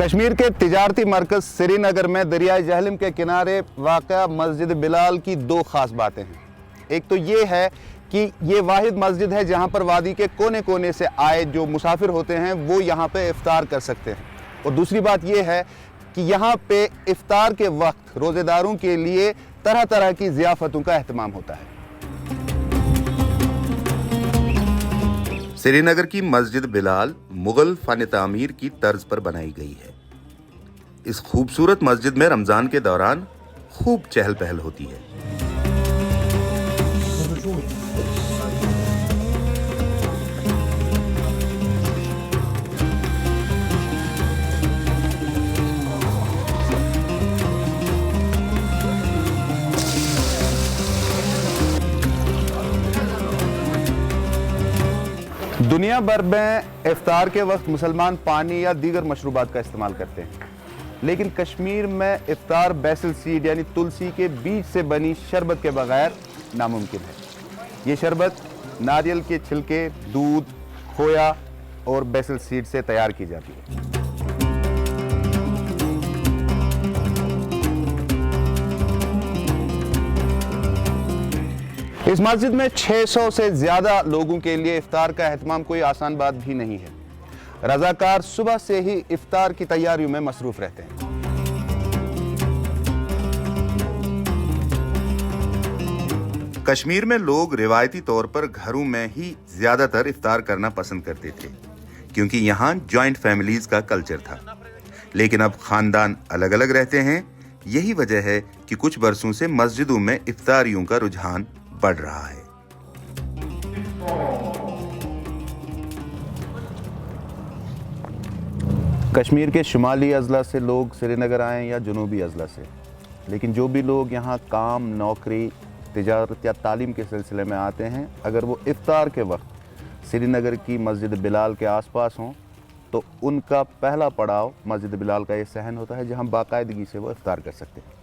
कश्मीर के तिजारती मरकज़ श्रीनगर में दरियाए जहलम के किनारे वाक़या मस्जिद बिलाल की दो ख़ास बातें हैं। एक तो ये है कि ये वाहिद मस्जिद है जहाँ पर वादी के कोने कोने से आए जो मुसाफिर होते हैं वो यहाँ पे इफ्तार कर सकते हैं, और दूसरी बात ये है कि यहाँ पे इफ्तार के वक्त रोज़ेदारों के लिए तरह तरह की ज़ियाफ़तों का अहतमाम होता है। श्रीनगर की मस्जिद बिलाल मुगल फ़न तामीर की तर्ज पर बनाई गई है। इस खूबसूरत मस्जिद में रमज़ान के दौरान खूब चहल पहल होती है। दुनिया भर में इफ्तार के वक्त मुसलमान पानी या दीगर मशरूबात का इस्तेमाल करते हैं, लेकिन कश्मीर में इफ्तार बैसल सीड यानी तुलसी के बीज से बनी शरबत के बगैर नामुमकिन है। ये शरबत नारियल के छिलके, दूध, खोया और बैसल सीड से तैयार की जाती है। इस मस्जिद में 600 से ज़्यादा लोगों के लिए इफ्तार का एहतमाम कोई आसान बात भी नहीं है। रज़ाकार सुबह से ही इफ्तार की तैयारियों में मसरूफ रहते हैं। कश्मीर में लोग रिवायती तौर पर घरों में ही ज़्यादातर इफ्तार करना पसंद करते थे, क्योंकि यहाँ जॉइंट फैमिलीज़ का कल्चर था। लेकिन अब ख़ानदान अलग अलग रहते हैं। यही वजह है कि कुछ बरसों से मस्जिदों में इफ्तारियों का रुझान बढ़ रहा है। कश्मीर के शुमाली अजला से लोग श्रीनगर आएँ या जनूबी अजला से, लेकिन जो भी लोग यहाँ काम, नौकरी, तिजारत या तालीम के सिलसिले में आते हैं, अगर वो इफ्तार के वक्त श्रीनगर की मस्जिद बिलाल के आसपास हों तो उनका पहला पड़ाव मस्जिद बिलाल का ये सहन होता है, जहाँ बाकायदगी से वो इफ्तार कर सकते हैं।